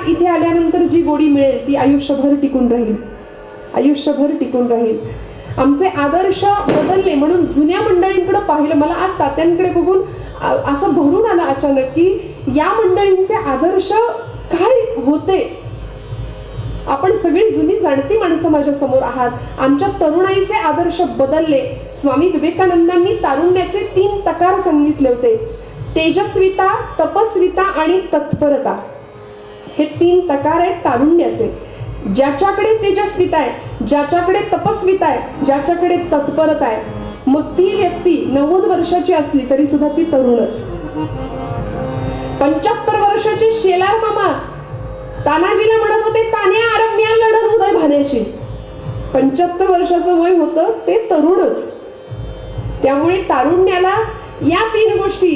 इथे आल्यानंतर जी गोडी मिळेल ती आयुष्यभर टिकून राहील, आयुष्यभर टिकून राहील. आमचे आदर्श बदलले म्हणून जुन्या मंडळींकडे पाहिलं. मला आज तात्यांकडे बघून असं भरून आलं अचानक की या मंडळींचे आदर्श काय होते. आपण सगळी जुनी जाणती माणसं माझ्या समोर आहात. आमच्या तरुणाईचे आदर्श बदलले. स्वामी विवेकानंदांनी तारुण्याचे 3 तकार सांगितले होते: तेजस्विता, तपस्विता आणि तत्परता. हे 3 तकार आहेत तारुण्याचे. ज्याच्याकडे तेजस्विता आहे, ज्याच्याकडे तपस्विता आहे, ज्याच्याकडे तत्परता आहे, मग ती व्यक्ती 90 वर्षाची असली तरी सुद्धा ती तरुणच. 75 वर्षाची शेलार मामा तानाजीला म्हणत होते, तान्या आरम्या लढत उदय भाण्याशी. 75 वर्षाचं वय होतं ते तरुणच. त्यामुळे तारुण्याला या 3 गोष्टी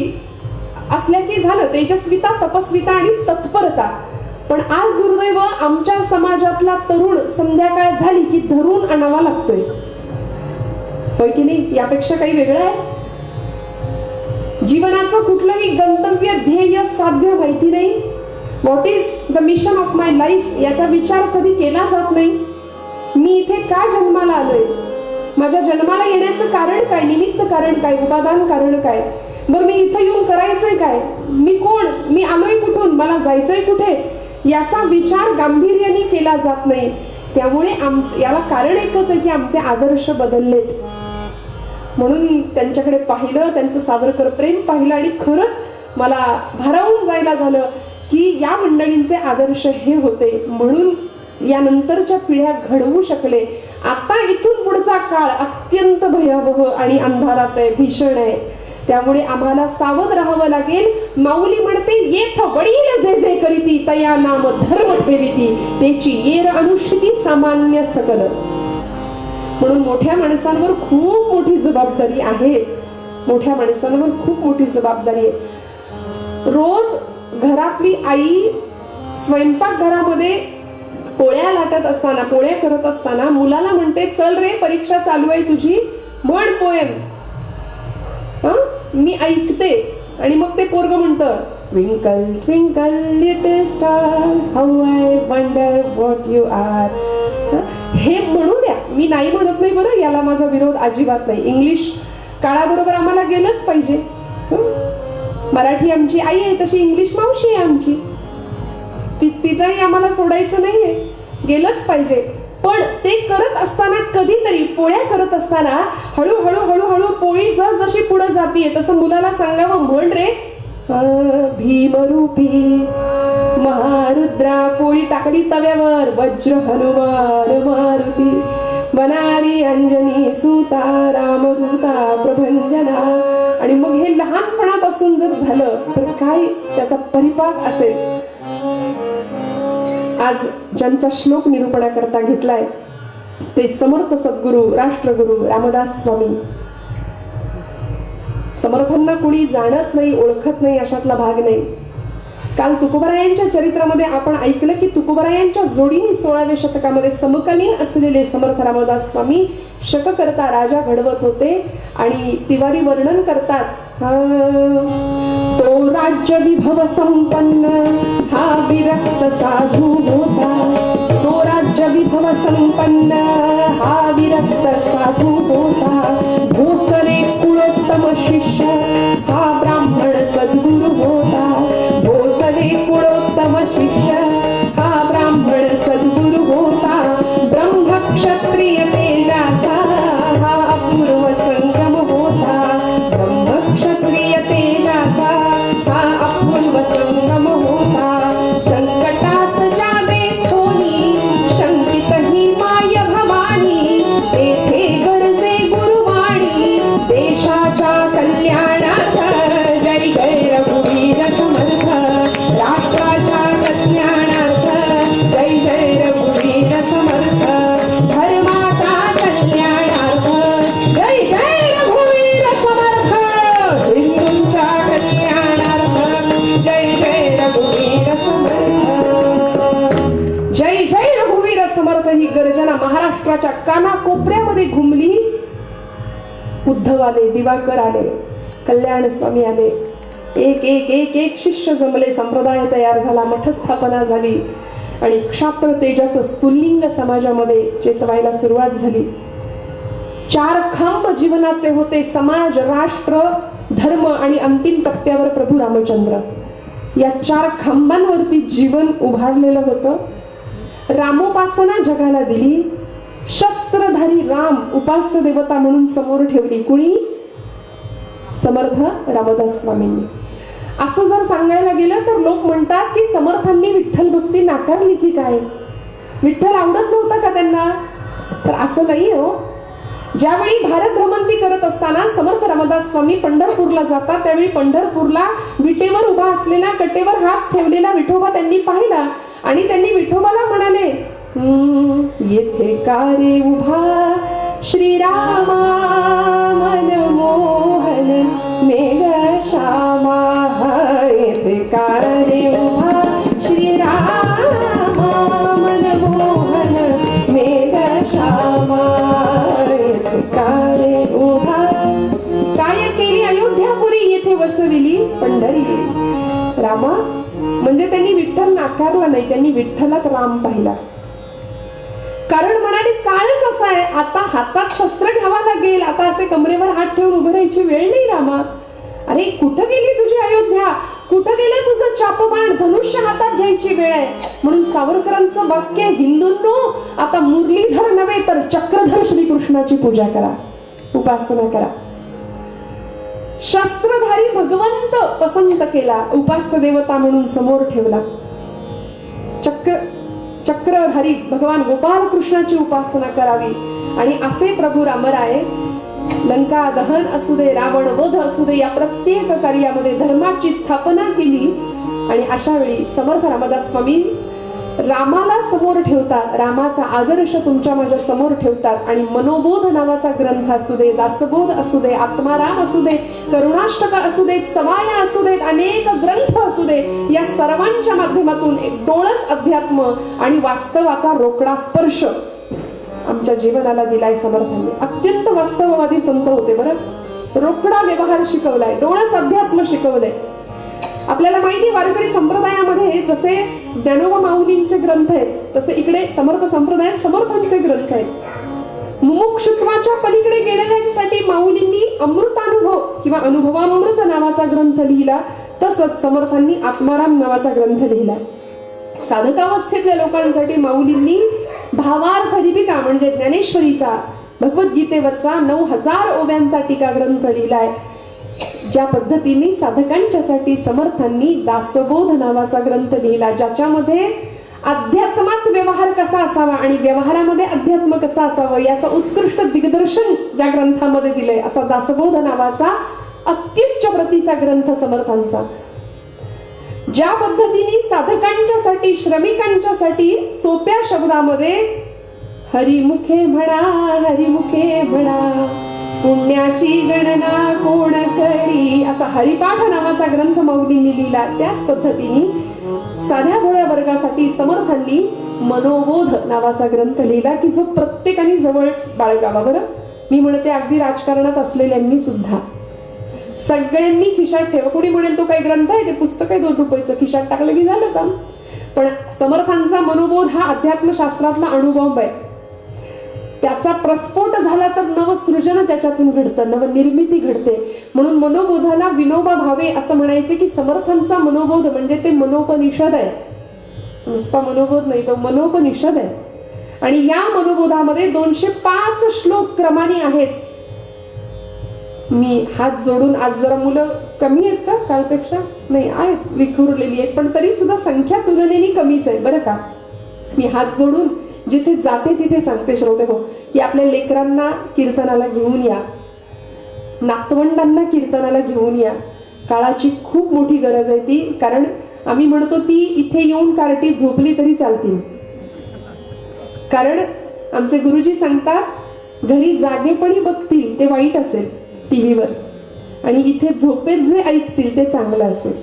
असल्या की झालं, तेजस्विता, तपस्विता आणि तत्परता. पण आज दुर्दैव आमच्या समाजातला तरुण संध्याकाळ झाली की धरून आणावा लागतोय. होय की नाही? यापेक्षा काही वेगळं आहे? जीवनाचं कुठलंही गंतव्य, ध्येय, साध्य माहिती नाही. What is the mission of my life याचा विचार कधी केला जात नाही. मी इथे का जन्माला आलोय? माझ्या जन्माला येण्याचं कारण काय? निमित्त कारण काय? उपादान कारण काय? बरं, मी इथं येऊन करायचंय काय? मी कोण? मी आलोय कुठून? मला जायचंय कुठे? याचा विचार गांभीर्याने केला जात नाही. त्यामुळे याला कारण एकच आहे की आमचे आदर्श बदललेत. म्हणून त्यांच्याकडे पाहिलं, त्यांचं सावरकर प्रेम पाहिलं आणि खरंच मला भारावून जायला झालं की या मंडळींचे आदर्श हे होते. म्हणून या नंतरच्या पिढ्या घडवू शकले. आता इथून पुढचा काळ अत्यंत भयावह आणि अंधारात आहे, भीषण आहे. त्यामुळे आम्हाला सावध राहावं लागेल. माऊली म्हणते, येथ वडील जे जे करीती तया नाम धर्म ठेविती, त्याची येर अनुष्ठिती सामान्य सकल. म्हणून मोठ्या माणसांवर खूप मोठी जबाबदारी आहे. मोठ्या माणसांवर खूप मोठी जबाबदारी आहे. रोज घरातली आई स्वयंपाकघरामध्ये पोळ्या लाटत असताना, पोळ्या करत असताना मुलाला म्हणते, चल रे परीक्षा चालू आहे तुझी, म्हण पोएम. मी ऐकते आणि मग ते पोरग म्हणतं, twinkle twinkle little star how I wonder what you are. हे म्हणू द्या, मी नाही म्हणत नाही बरं, याला माझा विरोध अजिबात नाही. इंग्लिश काळाबरोबर आम्हाला गेलंच पाहिजे. मराठी आमची आई आहे तशी इंग्लिश मावशी आहे आमची. तिथंही आम्हाला सोडायचं नाहीये, गेलंच पाहिजे. पण ते करत असताना कधीतरी पोळ्या करत असताना हळूहळू हळूहळू पोळी जशी पुढे जातीये तसं मुलाला सांगावं, म्हण रे भीमरूपी महारुद्रा. पोळी टाकली तव्यावर, वज्र हनुमान मारुती, बनारी अंजनी सुता रामदूता प्रभंजना. आणि मग हे लहानपणापासून जर झालं तर काय त्याचा परिपाक असेल. आज ज्यांचा श्लोक निरूपणाकरता घेतलाय ते समर्थ सद्गुरू राष्ट्रगुरू रामदास स्वामी. समर्थांना कोणी जाणत नाही, ओळखत नाही अशातला भाग नाही. काल तुकोबरायांच्या चरित्रामध्ये आपण ऐकलं की तुकोबरायांच्या जोडीने 16व्या शतकामध्ये समकालीन असलेले समर्थ रामदास स्वामी शककर्ता राजा घडवत होते. आणि तिवारी वर्णन करतात, तो राज्य विभव संपन्न हा विरक्त साधू होता. तो राज्य विभव संपन्न हा विरक्त साधू होता. भोसले कुळोत्तम शिष्य हा ब्राह्मण सद्गुरु होता. भोसले कुळोत्तम शिष्य हा ब्राह्मण सद्गुरु होता. ब्रह्म क्षत्रिय तेजाचा हा अपूर्व संगम होता. ब्रह्म क्षत्रिय तेजाचा हा अपूर्व संगम होता. संकटास जागे खोली शंकित ही माय भवानी. तेथे गरजे गुरुवाणी देशाच्या कल्याणार्थ. जय जय रघुवीर समर्थ राष्ट्राच्या कल्याणार्थ. जय जय रघुवीर समर्थ धर्माच्या कल्याणार्थ. जय जय रघुवीर समर्थ हिंदूंच्या कल्याणार्थ. जय जय रघुवीर समर्थ. जय जय रघुवीर समर्थ ही गर्जना महाराष्ट्राच्या कानाकोपऱ्यामध्ये घुमली. उद्धव आले, दिवाकर आले, कल्याण स्वामी आले. एक एक एक एक शिष्य जमले, संप्रदाय तयार झाला, मठ स्थापना झाली आणि क्षात्र तेजाचं स्फुल्लिंग समाजामध्ये चेतवायला सुरुवात झाली. 4 खांब जीवनाचे होते, समाज, राष्ट्र, धर्म आणि अंतिम टप्प्यावर प्रभू रामचंद्र. या 4 खांबांवरती जीवन उभारलेलं होतं. रामोपासना जगाला दिली. शस्त्रधारी राम उपास्य देवता म्हणून समोर ठेवली. कुणी? समर्थ रामदास स्वामींनी. असं जर सांगायला गेलं तर लोक म्हणतात की समर्थांनी विठ्ठल भक्ती नाकारली की काय, विठ्ठल आवडत नव्हता का त्यांना? तर असं नाही हो. ज्यावेळी भारत भ्रमंती करत असताना समर्थ रामदास स्वामी पंढरपूरला जातात, त्यावेळी पंढरपूरला विटेवर उभा असलेला, कटेवर हात ठेवलेला विठोबा त्यांनी पाहिला आणि त्यांनी विठोबाला म्हणाले, येथे का रे उभा श्रीरामा मनमोहन मेघ श्यामा, येथे का रे उभा श्रीरामा मनमोहन मेघ श्यामा, येथे का रे उभा. काय केली अयोध्यापुरी, येथे वसविली पंढरी. रामा म्हणजे त्यांनी विठ्ठल नाकारला नाही, त्यांनी विठ्ठलात राम पाहिला. कारण म्हणाले काळच असा आहे, आता हातात शस्त्र घ्यावा लागेल, आता असे कमरेवर हात ठेवून उभं राहायची वेळ नाही रामा. अरे कुठं गेली तुझी अयोध्या, कुठं गेलं तुझं चापबाण, धनुष्य हातात घ्यायची वेळ आहे. म्हणून सावरकरांचं वाक्य, हिंदूंनो आता मुरलीधर नव्हे तर चक्रधर श्रीकृष्णाची पूजा करा, उपासना करा. शस्त्रधारी भगवंत पसंत केला, उपास्य देवता म्हणून समोर ठेवला. चक्रधारी भगवान गोपाल कृष्णाची उपासना करावी. आणि असे प्रभू रामराय लंका दहन असू दे, रावण वध असू दे, या प्रत्येक कार्यामध्ये धर्माची स्थापना केली. आणि अशा वेळी समर्थ रामदास स्वामी रामाला समोर ठेवतात, रामाचा आदर्श तुमच्या माझ्या समोर ठेवतात. आणि मनोबोध नावाचा ग्रंथ असू दे, दासबोध असू दे, आत्माराम असू दे, करुणाष्टक असू देत, सवाया असू देत, अनेक ग्रंथ असू दे, या सर्वांच्या माध्यमातून एक डोळस अध्यात्म आणि वास्तवाचा रोकडा स्पर्श आमच्या जीवनाला दिलाय समर्थांनी. अत्यंत वास्तववादी संत होते बरं. रोकडा व्यवहार शिकवलाय, डोळस अध्यात्म शिकवलंय. आपल्याला माहिती वारकरी संप्रदायामध्ये जसे ज्ञानोबा माऊलींचे ग्रंथ आहेत, तसे इकडे समर्थ संप्रदायात समर्थांचे ग्रंथ आहेत. मुमुक्षुत्वाच्या पलीकडे गेलेल्यांसाठी माऊलींनी अमृतानुभव किंवा अनुभवामृत नावाचा ग्रंथ लिहिला, तसंच समर्थांनी आत्माराम नावाचा ग्रंथ लिहिला. साधकावस्थेतल्या लोकांसाठी माऊलींनी भावार्थ दीपिका म्हणजे ज्ञानेश्वरीचा, भगवद्गीतेवरचा 9000 ओव्यांचा टीका ग्रंथ लिहिलाय. ज्या पद्धतीने साधकांच्यासाठी समर्थांनी दासबोध नावाचा ग्रंथ लिहिला, ज्याच्यामध्ये अध्यात्मात व्यवहार कसा असावा आणि व्यवहारामध्ये अध्यात्म कसा असावं याचं उत्कृष्ट दिग्दर्शन ज्या ग्रंथामध्ये दिलंय, असा दासबोध नावाचा अत्युच्च प्रतीचा ग्रंथ समर्थांचा. ज्या पद्धतीने साधकांच्यासाठी, श्रमिकांच्यासाठी सोप्या शब्दामध्ये हरिमुखे म्हणा, हरिमुखे म्हणा, पुण्याची गणना कोण करी, असा हरिपाठ नावाचा ग्रंथ माऊलींनी लिहिला. त्याच पद्धतीने साध्या भोळ्या वर्गासाठी समर्थांनी मनोबोध नावाचा ग्रंथ लिहिला, की जो प्रत्येकाने जवळ बाळगावा. बरं, मी म्हणते अगदी राजकारणात असलेल्यांनी सुद्धा सगळ्यांनी खिशात ठेवा. कोणी म्हणेल तो काही ग्रंथ आहे, ते पुस्तक आहे 2 रुपयाचं, खिशात टाकलं की झालं काम. पण समर्थांचा मनोबोध हा अध्यात्मशास्त्रातला अणुबॉम्ब आहे. त्याचा प्रस्फोट झाला तर नवसृजन त्याच्यातून घडतं, नवनिर्मिती घडते. म्हणून मनोबोधाला विनोबा भावे असं म्हणायचे की समर्थांचा मनोबोध म्हणजे ते मनोपनिषद आहे. नुसता मनोबोध नाही, तो मनोपनिषद आहे. आणि या मनोबोधामध्ये 205 श्लोक क्रमाने आहेत. मी हात जोडून, आज जरा मुलं कमी आहेत का कालपेक्षा? नाही, आहेत, विखुरलेली आहेत, पण तरी सुद्धा संख्या तुलनेने कमीच आहे बरं का. मी हात जोडून जिथे जाते तिथे सांगते श्रोते हो, की आपल्या लेकरांना कीर्तनाला घेऊन या, नातवंडांना कीर्तनाला घेऊन या. काळाची खूप मोठी गरज आहे ती. कारण आम्ही म्हणतो ती इथे येऊन कार्टी झोपली तरी चालतील. कारण आमचे गुरुजी सांगतात घरी जागेपणी बघतील ते वाईट असेल टीव्हीवर, आणि इथे झोपेत जे ऐकतील ते चांगलं असेल.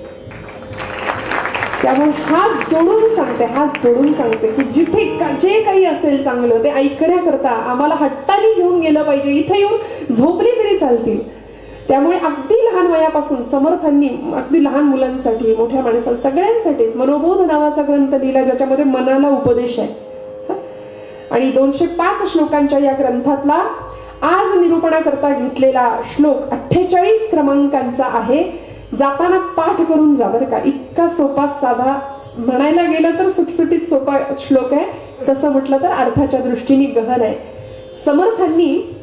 त्यामुळे हात जोडून सांगते की जिथे जे काही असेल चांगलं ते ऐकण्याकरता आम्हाला हट्टाने घेऊन गेलं पाहिजे. इथे येऊन झोपली तरी चालतील. त्यामुळे अगदी लहान वयापासून समर्थांनी अगदी लहान मुलांसाठी, मोठ्या माणसांसाठी, सगळ्यांसाठीच मनोबोध नावाचा ग्रंथ लिहिला, ज्याच्यामध्ये मनाला उपदेश आहे. आणि 205 श्लोकांच्या या ग्रंथातला आज निरूपणाकरता घेतलेला श्लोक 48 क्रमांकांचा आहे. जाताना पाठ करून जा बरं का. इतका सोपा साधा, म्हणायला गेलं तर सुटसुटीत सोपा श्लोक आहे, तसं म्हटलं तर अर्थाच्या दृष्टीने गहन आहे. समर्थांनी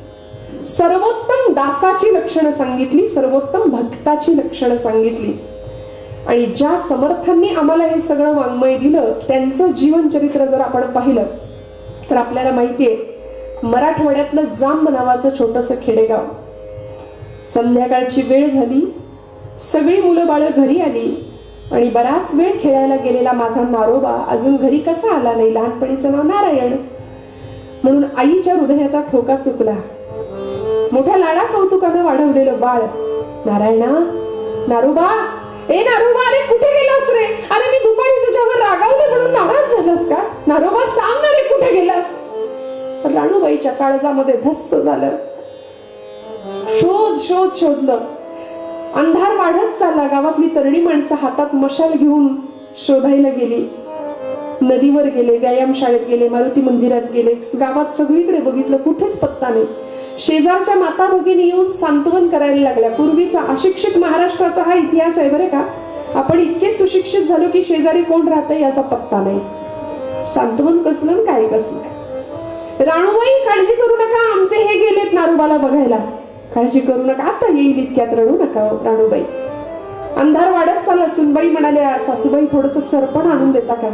सर्वोत्तम दासाची लक्षणं सांगितली, सर्वोत्तम भक्ताची लक्षणं सांगितली. आणि ज्या समर्थांनी आम्हाला हे सगळं वाङ्मय दिलं, त्यांचं जीवनचरित्र जर आपण पाहिलं तर आपल्याला माहितीये, मराठवाड्यातलं जांब नावाचं छोटंसं खेडेगाव. संध्याकाळची वेळ झाली, सगळी मुलं बाळ घरी आली आणि बराच वेळ खेळायला गेलेला माझा नारोबा अजून घरी कसा आला नाही. लहानपणीचं नाव नारायण, म्हणून आईच्या हृदयाचा ठोका चुकला. मोठ्या लाडा कौतुकानं वाढवलेलं बाळ, नारायणा, नारोबा, ए नारोबा, अरे कुठे गेलास रे? अरे मी दुपारी तुझ्यावर रागावलं म्हणून नाराज झालास का? नारोबा सांग ना रे, कुठे गेलास? राणूबाईच्या काळजामध्ये धस्स झालं. शोधलं. अंधार वाढत चालला. गावातली तरणी माणसं हातात मशाल घेऊन शोधायला गेली. नदीवर गेले, व्यायामशाळेत गेले, मारुती मंदिरात गेले, गावात सगळीकडे बघितलं, कुठेच पत्ता नाही. शेजारच्या माता भगिनी येऊन सांत्वन करायला लागल्या. पूर्वीचा अशिक्षित महाराष्ट्राचा हा इतिहास आहे बरं का. आपण इतके सुशिक्षित झालो की शेजारी कोण राहतंय याचा पत्ता नाही. सांत्वन कसलं काय कसलं. राणूबाई, काळजी करू नका, आमचे हे गेलेत नारोबाला बघायला. काळजी करू नका, आता येईल, इतक्यात रडू नका राणूबाई. अंधार वाढत चालला. सुनबाई म्हणाल्या, सासूबाई थोडस सरपण आणून देता का?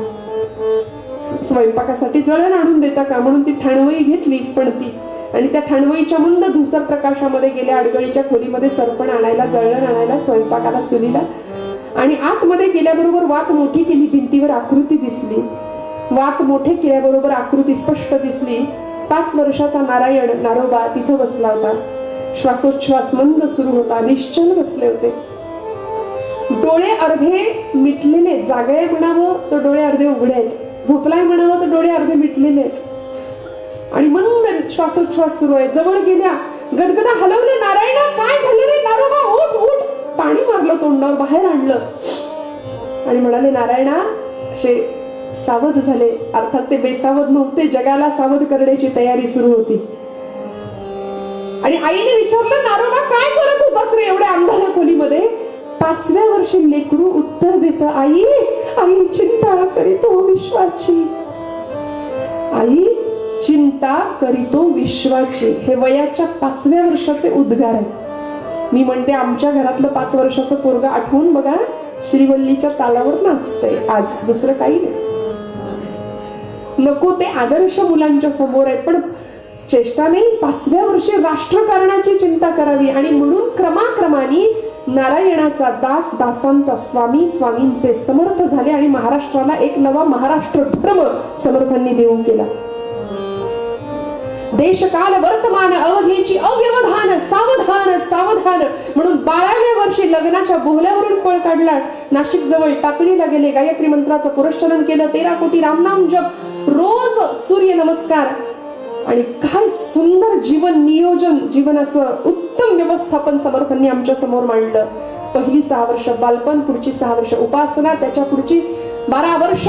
स्वयंपाकासाठी जळण आणून देता का? म्हणून ती ठाणवई घेतली पणती आणि त्या ठाणवईच्या मंद धुसर प्रकाशामध्ये गेल्या अडगळीच्या खोलीमध्ये सरपण आणायला, जळण आणायला, स्वयंपाकाला, चुलीला. आणि आतमध्ये गेल्याबरोबर वात मोठी केली, भिंतीवर आकृती दिसली. वात मोठे केल्याबरोबर आकृती स्पष्ट दिसली. 5 वर्षाचा नारायण, नारोबा तिथं बसला होता. श्वासोच्छ्वास मंद सुरू होता. निश्चल बसले होते. डोळे अर्धे मिटलेले, जागळे म्हणावं तर डोळे अर्धे उघडे आहेत, झोपलाय म्हणावं तर डोळे अर्धे मिटलेले आहेत. आणि मंद श्वासोच्छ्वास सुरू आहे. जवळ गेल्या, गदगदा हलवलं. नारायणा, काय झालं रे? नारोबा उठ उठ. पाणी मारलं तोंडावर, बाहेर आणलं आणि म्हणाले, नारायणा. असे सावध झाले. अर्थात ते बेसावध नव्हते, जगाला सावध करण्याची तयारी सुरू होती. आणि आईने विचारलं, नारोबा काय करत होतास रे एवढ्या अंधाऱ्या खोलीमध्ये? 5व्या वर्षी लेकरू उत्तर देत, आई, आई चिंता करीतो विश्वाची. आई चिंता करीतो विश्वाची. हे वयाच्या 5व्या वर्षाचे उद्गार आहेत. मी म्हणते, आमच्या घरातलं 5 वर्षाचं पोरग आठवून बघा, श्रीवल्लीच्या तालावर नाचतंय आज, दुसरं काही नाही. नको ते आदर्श मुलांच्या समोर आहेत, पण चेष्टा नाही. 5व्या वर्षी राष्ट्रकारणाची चिंता करावी. आणि म्हणून क्रमाक्रमाने नारायणाचा दास, दासांचा स्वामी, स्वामींचे समर्थ झाले आणि महाराष्ट्राला एक नवा महाराष्ट्र धर्म समर्थांनी देऊ केला. देशकाल वर्तमान अवधीची अव्यवधान, सावधान सावधान म्हणून 12व्या वर्षी लग्नाच्या बोहल्यावरून पळ काढला. नाशिक जवळ टाकळीला गेले, गायत्री मंत्राचं पुरस्चरण केलं, 13 कोटी रामनाम जप, रोज सूर्य नमस्कार. आणि काय सुंदर जीवन नियोजन, जीवनाचं उत्तम व्यवस्थापन समर्थांनी आमच्या समोर मांडलं. पहिली 6 वर्ष बालपण, पुढची 6 वर्ष उपासना, त्याच्या पुढची 12 वर्ष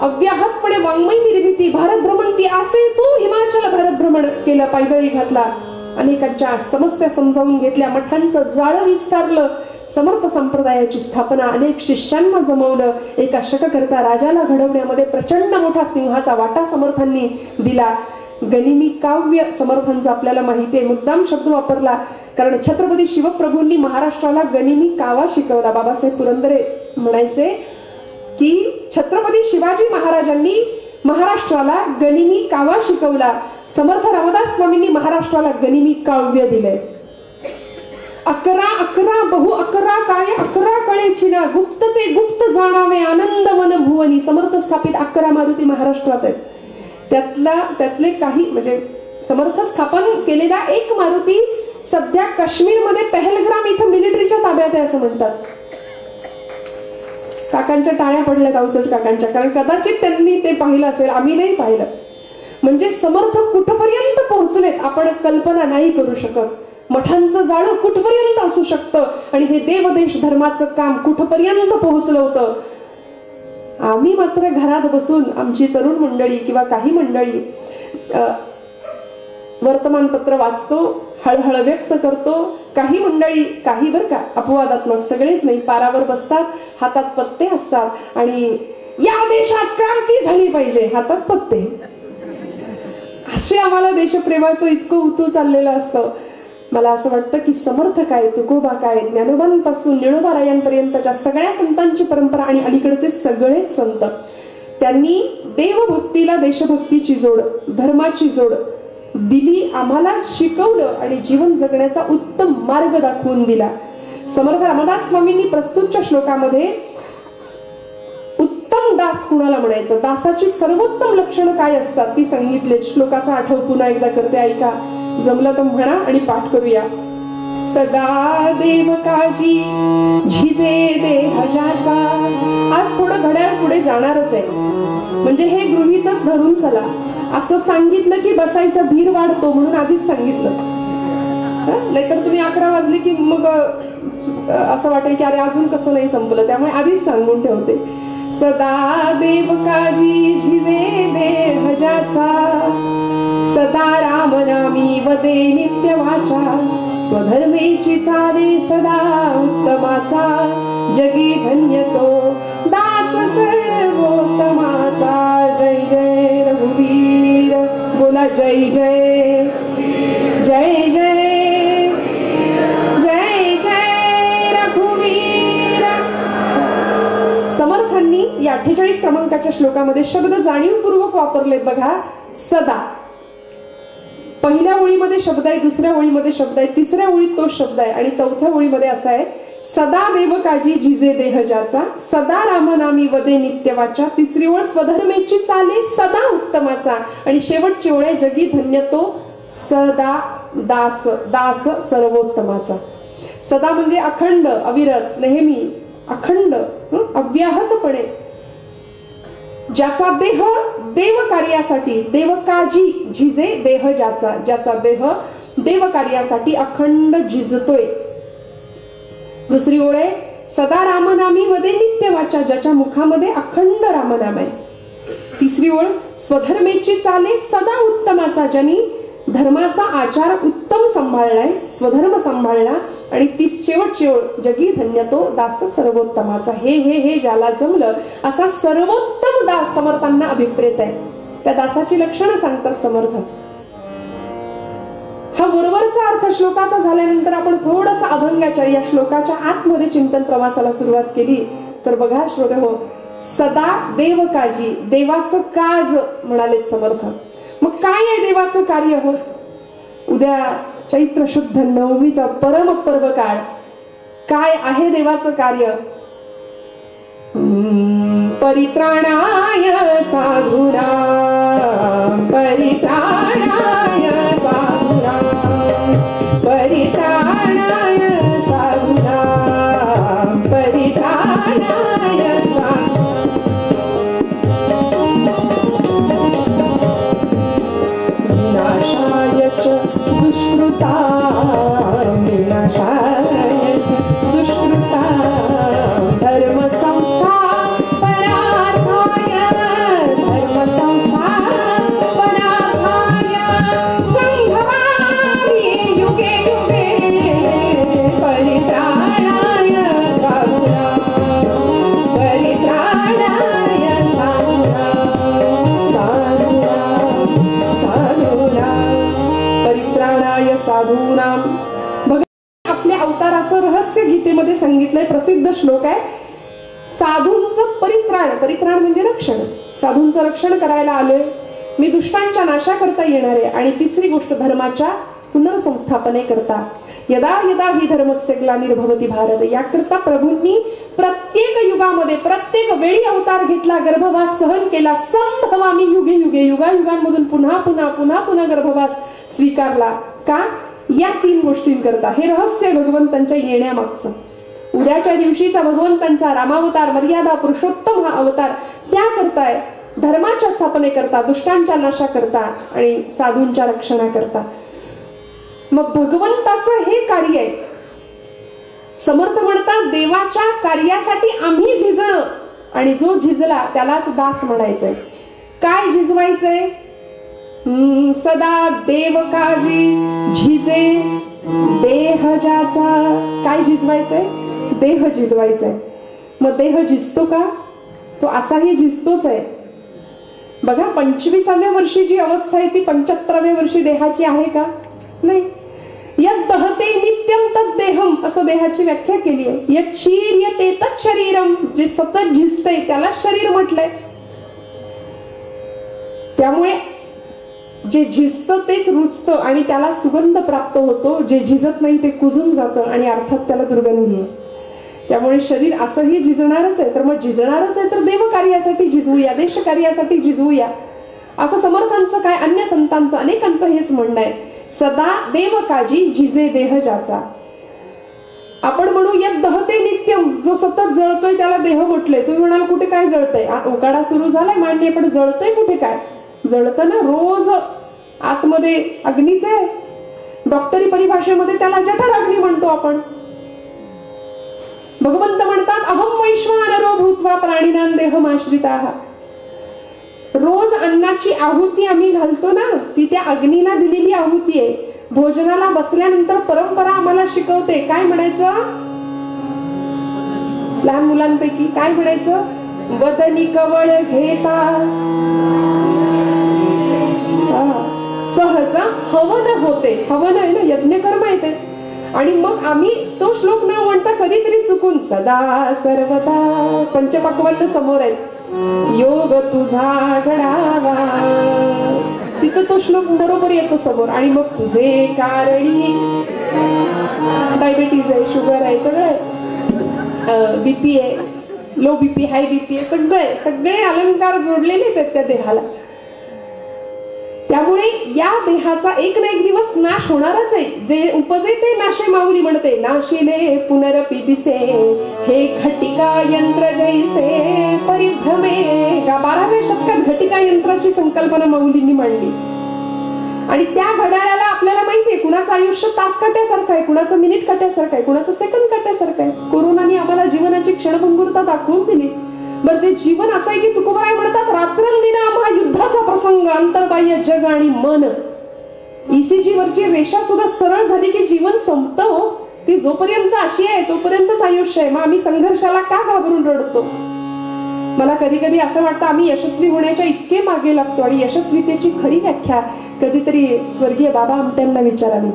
अव्याहतपणे वाङ्मय निर्मिती, भारत भ्रमंती. असे तू हिमाचल भारत भ्रमण केलं, पायदळी घातला, अनेकांच्या समस्या समजावून घेतल्या, मठांचं जाळं विस्तारलं, समर्थ संप्रदायाची स्थापना, अनेक शिष्यांना जमवलं. एका शककर्ता राजाला घडवण्यामध्ये प्रचंड मोठा सिंहाचा वाटा समर्थांनी दिला. गनिमी काव्य समर्थांचा आपल्याला माहिती आहे, मुद्दाम शब्द वापरला कारण छत्रपती शिवप्रभूंनी महाराष्ट्राला गनिमी कावा शिकवला. बाबासाहेब पुरंदरे म्हणायचे की छत्रपती शिवाजी महाराजांनी महाराष्ट्राला गनिमी कावा शिकवला. समर्थ रामदास स्वामींनी महाराष्ट्राला गनिमी काव्य दिले. 11 11 बहु 11 काय 11 कळेची ना, गुप्त ते गुप्त जाणावे, आनंद मन भुवनी. समर्थ स्थापित 11 मारुती महाराष्ट्रात आहेत. त्यातले काही म्हणजे समर्थ स्थापन केलेला एक मारुती सध्या काश्मीरमध्ये पहलग्राम इथं मिलिटरीच्या ताब्यात आहे असं म्हणतात. काकांच्या टाळ्या पडल्या गावचट काकांच्या, कारण कदाचित त्यांनी ते पाहिलं असेल, आम्ही नाही पाहिलं. म्हणजे समर्थ कुठपर्यंत पोहोचलेत आपण कल्पना नाही करू शकत. मठांचं जाळं कुठपर्यंत असू शकतं आणि हे देवदेश धर्माचं काम कुठपर्यंत पोहोचलं होतं. आम्ही मात्र घरात बसून आमची तरुण मंडळी किंवा काही मंडळी वर्तमानपत्र वाचतो, हळहळ व्यक्त करतो. काही मंडळी, काही बरं का अपवादात्मक, सगळेच नाही, पारावर बसतात, हातात पत्ते असतात आणि या देशात क्रांती झाली पाहिजे, हातात पत्ते. असे आम्हाला देशप्रेमाचं इतकं उतू चाललेलं असतं. मला असं वाटतं की समर्थ काय, तुकोबा काय, ज्ञानोबांपासून निळोबारायांपर्यंतच्या सगळ्या संतांची परंपरा आणि अलीकडचे सगळेच संत, त्यांनी देवभक्तीला देशभक्तीची जोड, धर्माची जोड दिली, आम्हाला शिकवलं आणि जीवन जगण्याचा उत्तम मार्ग दाखवून दिला. समर्थ रामदास स्वामींनी प्रस्तुतच्या श्लोकामध्ये उत्तम दास कुणाला म्हणायचं, दासाची सर्वोत्तम लक्षणं काय असतात ती सांगितले. श्लोकाचा आठव पुन्हा एकदा करते, ऐका, जमलं तर म्हणा आणि पाठ करूया. सदा देव काजी झिजे देहजाचा. आज थोडं घड्याळ पुढे जाणारच आहे, म्हणजे हे गृहीतच धरून चला. असं सांगितलं की बसायचा धीर वाढतो म्हणून आधीच सांगितलं, नाहीतर तुम्ही 11 वाजले की मग असं वाटेल की अरे अजून कसं नाही संपलं, त्यामुळे आधीच सांगून ठेवते. सदा देव काजी झिजे देहजाचा, सदा राम नामी वदे नित्य वाचा, स्वधर्मेची चाले सदा उत्तमाचा, जगी धन्य तो दास सर्वोत्तमाचा. जय जय रघुवीर, बोला जय जय जय जय जय जय रघुवीर. समर्थांनी या 48 क्रमांकाच्या श्लोकामध्ये शब्द जाणीवपूर्वक वापरलेत बघा. सदा, पहिल्या ओळीमध्ये शब्द आहे, दुसऱ्या ओळीमध्ये शब्द आहे, तिसऱ्या ओळीत तो शब्द आहे आणि चौथ्या ओळीमध्ये असा आहे, सदा देव काजी झिजे देहजाचा, सदा रामनामी वदे नित्य वाचा. तिसरी ओळ स्वधर्मेची चाले सदा उत्तमाचा आणि शेवटची ओळ आहे, जगी धन्य तो सदा दास, दास सर्वोत्तमाचा. सदा म्हणजे अखंड, अविरत, नेहमी, अखंड, अव्याहतपणे, ज्याचा देह देव कार्यासाठी, देव काजी झिजे देह ज्याचा, ज्याचा देह देव कार्यासाठी अखंड झिजतोय. दुसरी ओळ आहे, सदा रामनामी मध्ये नित्य वाचा, ज्याच्या मुखामध्ये अखंड रामनाम आहे. तिसरी ओळ, स्वधर्मेची चाले सदा उत्तमाचा, ज्यांनी धर्माचा आचार उत्तम सांभाळलाय, स्वधर्म सांभाळला. आणि ती शेवटची ओळ, जगी धन्य तो दास सर्वोत्तमाचा. हे हे हे ज्याला जमलं असा सर्वोत्तम दास समर्थांना अभिप्रेत आहे. त्या दासाची लक्षणं सांगतात समर्थ. हा वरवरचा अर्थ श्लोकाचा झाल्यानंतर आपण थोडस अभंगाच्या या श्लोकाच्या आतमध्ये चिंतन प्रवासाला सुरुवात केली तर बघा श्रोते हो, सदा देव काजी, देवाचं काज म्हणाले समर्थ. मग काय आहे देवाचं कार्य हो? उद्या चैत्र शुद्ध नवमीचा परम पर्व काळ. काय आहे देवाचं कार्य? परित्राणाय साधूनां, परित्राणाय साधूनां, परित्राणाय साधूनां, परित्राणाय साधूनां. विनाशाय च दुष्कृतां, विनाशाय च दुष्कृतां, धर्म संस्था परार्थाय, धर्म संस्था परार्थाय, संभवामि युगे युगे, परित्राणाय साधूनां, परित्राणाय साधूनां, साधूनां, साधूनां, परित्राणाय साधूनां. आपल्या अवताराचं रहस्य गीतेमध्ये सांगितलंय, प्रसिद्ध श्लोक आहे. साधूंचं परित्राण, परित्राण म्हणजे रक्षण, साधूंचं रक्षण करायला आलोय मी, दुष्टांच्या नाशाकरता येणार आहे. आणि तिसरी गोष्ट, धर्माच्या पुनर्संस्थापने करता. यदा यदा ही धर्मस्य ग्लानिर्भवति भारत, याकरता प्रभूंनी प्रत्येक युगामध्ये प्रत्येक वेळी अवतार घेतला, गर्भवास सहन केला. संभवामी युगे युगे, युगायुगांमधून पुन्हा पुन्हा पुन्हा पुन्हा गर्भवास स्वीकारला. का? या 3 गोष्टींकरता. हे रहस्य भगवंतांच्या येण्यामागचं. उद्याच्या दिवशीचा भगवंतांचा रामावतार, मर्यादा पुरुषोत्तम हा अवतार त्या करताय, धर्माच्या स्थापनेकरता, दुष्टांच्या नाशाकरता आणि साधूंच्या रक्षणाकरता. मग भगवंताचं हे कार्य आहे. समर्थ म्हणतात देवाच्या कार्यासाठी आम्ही झिजणं, आणि जो झिजला त्यालाच दास म्हणायचंय. काय झिजवायचंय? सदा देव काजी झिजे देह ज्याचा. काय झिजवायचंय? देह झिजवायचंय. मग देह झिजतो का? तो असाही झिजतोच आहे. बघा 25व्या वर्षी जी अवस्था आहे ती 75व्या वर्षी देहाची आहे का? नाही. यद दहते नित्यम तद देहम असं देहाची व्याख्या केली आहे. यद शीर्यते तत् शरीरम, जे सतत झिजतंय त्याला शरीर म्हटलंय. त्यामुळे जे झिजतं तेच रुजतं आणि त्याला सुगंध प्राप्त होतो. जे झिजत नाही ते कुजून जातं आणि अर्थात त्याला दुर्गंधी आहे. त्यामुळे शरीर असंही झिजणारच आहे. तर मग झिजणारच आहे तर देव कार्यासाठी झिजवूया, देश कार्यासाठी झिजवूया, असं समर्थांचं काय अन्य संतांचं अनेकांचं हेच म्हणणं आहे. सदा देव काजी झिजे देह ज्याचा. आपण म्हणू यद दहते नित्यम, जो सतत जळतोय त्याला देह म्हटलंय. तुम्ही म्हणाल कुठे काय जळतंय? उकाडा सुरू झालाय मान्य, पण जळतंय कुठे? काय जळतं ना, रोज आतमध्ये अग्नीच आहे. डॉक्टरी परिभाषेमध्ये त्याला जठराग्नी म्हणतो आपण. भगवंत म्हणतात अहम वैश्वानरो भूत्वा प्राणिनां देहमाश्रिताः. रोज अन्नाची आहुती आम्ही घालतो ना, ती त्या अग्नीला दिलेली आहुती आहे. भोजनाला बसल्यानंतर परंपरा आम्हाला शिकवते काय म्हणायचं. लहान मुलांपैकी काय म्हणायचं? वदनी कवळ घेता सहज हवन होते. हवन आहे ना, यज्ञकर्म येते. आणि मग आम्ही तो श्लोक न म्हणता कधीतरी चुकून सदा सर्वदा पंचपक्वान्न समोर आहेत. योग तुझा घडावा, तिथं तो श्लोक बरोबर येतो समोर. आणि मग तुझे कारणी डायबिटीज आहे, शुगर आहे, सगळं आहे, बीपी आहे, लो बीपी, हाय बीपी आहे, सगळे सगळे अलंकार जोडलेलेच आहेत त्या देहाला. त्यामुळे या देहाचा एक ना एक दिवस नाश होणारच आहे. जे उपजे ते नाशे माऊली म्हणते. नाशिले पुनरपि दिसे हे घटिका यंत्र जैसे परिभ्रमे. 12व्या शतकात घटिका यंत्राची संकल्पना माऊलींनी मांडली. आणि त्या घड्याळाला आपल्याला माहितीये कुणाचं आयुष्य तास काट्यासारखं आहे, कुणाचं मिनिट काट्यासारखं आहे, कुणाचं सेकंद काट्यासारखं आहे. कोरोनाने आम्हाला जीवनाची क्षणभंगुरता दाखवून दिली. बरं ते जीवन असं आहे की तुकोबाराय म्हणतात रात्रंदिना आम्हा युद्धाचा प्रसंग, अंतर्बाह्य जग आणि मन. ईसीजी वरची रेषा सुद्धा सरळ झाली की जीवन संपतं. ती जोपर्यंत अशी आहे तोपर्यंतच आयुष्य आहे. मग आम्ही संघर्षाला का घाबरून रडतो? मला कधी कधी असं वाटतं आम्ही यशस्वी होण्याच्या इतके मागे लागतो. आणि यशस्वीतेची खरी व्याख्या कधीतरी स्वर्गीय बाबा आमट्यांना विचारावी.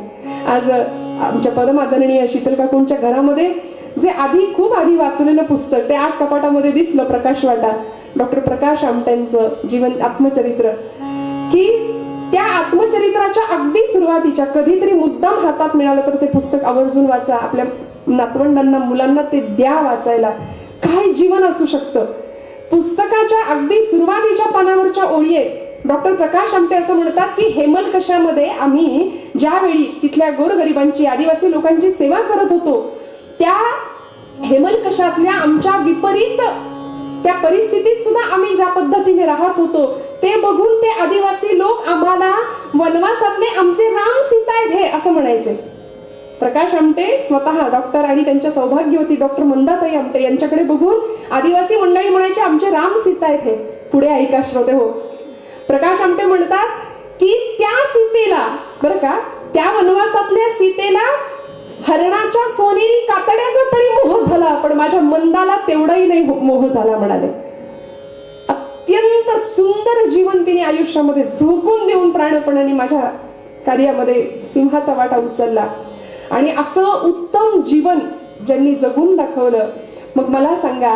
आज आमच्या परम आदरणीय शीतल काकूंच्या घरामध्ये जे खूप आधी वाचलेलं पुस्तक ते आज कपाटामध्ये दिसलं, प्रकाश वाटा, डॉक्टर प्रकाश आमट्यांचं जीवन आत्मचरित्र. की त्या आत्मचरित्राच्या अगदी सुरुवातीच्या कधीतरी मुद्दाम हातात मिळालं तर ते पुस्तक आवर्जून वाचा. आपल्या नातवंडांना, मुलांना ते द्या वाचायला. काय जीवन असू शकतं. पुस्तकाच्या अगदी सुरुवातीच्या पानावरच्या ओळी आहेत. डॉक्टर प्रकाश आमटे असं म्हणतात की हेमलकशामध्ये आम्ही ज्यावेळी तिथल्या गोरगरिबांची, आदिवासी लोकांची सेवा करत होतो, त्या हेमलकशातल्या आमच्या विपरीत त्या परिस्थितीत सुद्धा आम्ही ज्या पद्धतीने राहत होतो ते बघून ते आदिवासी लोक आम्हाला वनवासातले आमचे राम सीता आहेत हे असं म्हणायचे. प्रकाश आमटे स्वतः डॉक्टर आणि त्यांच्या सौभाग्यवती डॉक्टर मंदाताई आमटे यांच्याकडे बघून आदिवासी मंडळी म्हणायचे आमचे राम सीता आहेत हे. पुढे ऐका श्रोते हो. प्रकाश आमटे म्हणतात की त्या सीतेला, बरं का, त्या वनवासातल्या सीतेला हरणाच्या सोनेरी कातड्याचा तरी मोह झाला, पण माझ्या मंदाला तेवढाही नाही मोह झाला म्हणाले. अत्यंत सुंदर जीवन तिने आयुष्यामध्ये झोकून देऊन प्राणपणाने माझ्या कार्यामध्ये सिंहाचा वाटा उचलला. आणि असं उत्तम जीवन ज्यांनी जगून दाखवलं. मग मला सांगा,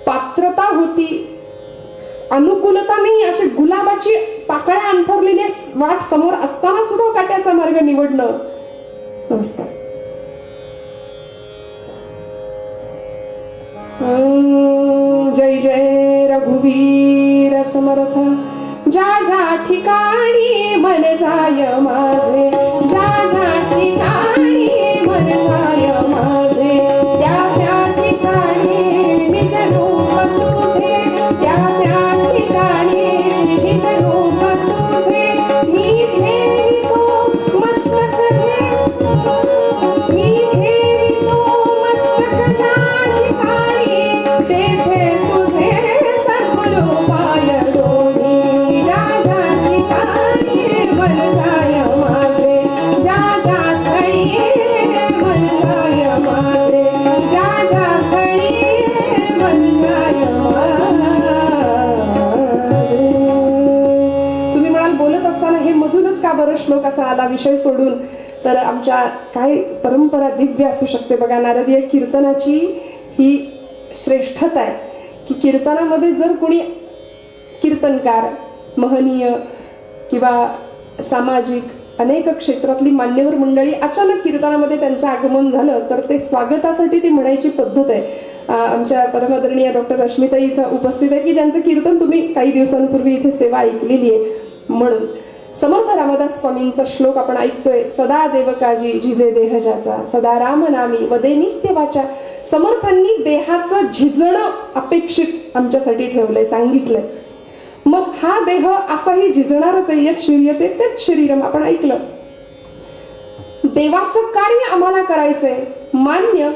पात्रता होती, अनुकूलता नाही, अशी गुलाबाची पाकळ्या अंथरलेली वाट समोर असताना सुद्धा काट्याचा मार्ग निवडणं. नमस्कार. जय जय रघुवीर समर्थ. ज्या ज्या ठिकाणी मन जाय माझे, ज्या ज्या ठिकाणी मन जाय माझे, त्या त्या ठिकाणी निज रूप तुझे, त्या त्या ठिकाणी निज रूप तुझे. मी घेतो मस्तक असताना हे मधूनच का बरं श्लोक असा आला विषय सोडून, तर आमच्या काय परंपरा दिव्य असू शकते बघा. नारदीय कीर्तनाची ही श्रेष्ठता आहे की कीर्तनामध्ये जर कोणी कीर्तनकार, महनीय किंवा सामाजिक अनेक क्षेत्रातली मान्यवर मंडळी अचानक कीर्तनामध्ये त्यांचं आगमन झालं तर ते स्वागतासाठी ती म्हणायची पद्धत आहे. आमच्या परमादरणीय डॉक्टर रश्मिताई इथं उपस्थित आहे की ज्यांचं कीर्तन तुम्ही काही दिवसांपूर्वी इथे सेवा ऐकलेली आहे. म्हणून समर्थ रामदास स्वामींचा श्लोक आपण ऐकतोय, सदा देवकाजी झिजे देह ज्याचा, सदा राम नामी वदे नित्य वाचा. समर्थांनी देहाचं झिजणं अपेक्षित आमच्यासाठी ठेवलंय, सांगितलंय. मग हा देह असाही झिजणारच आहे. यत् शरीयते तत् शरीरम आपण ऐकलं. देवाचं कार्य आम्हाला करायचंय, मान्य.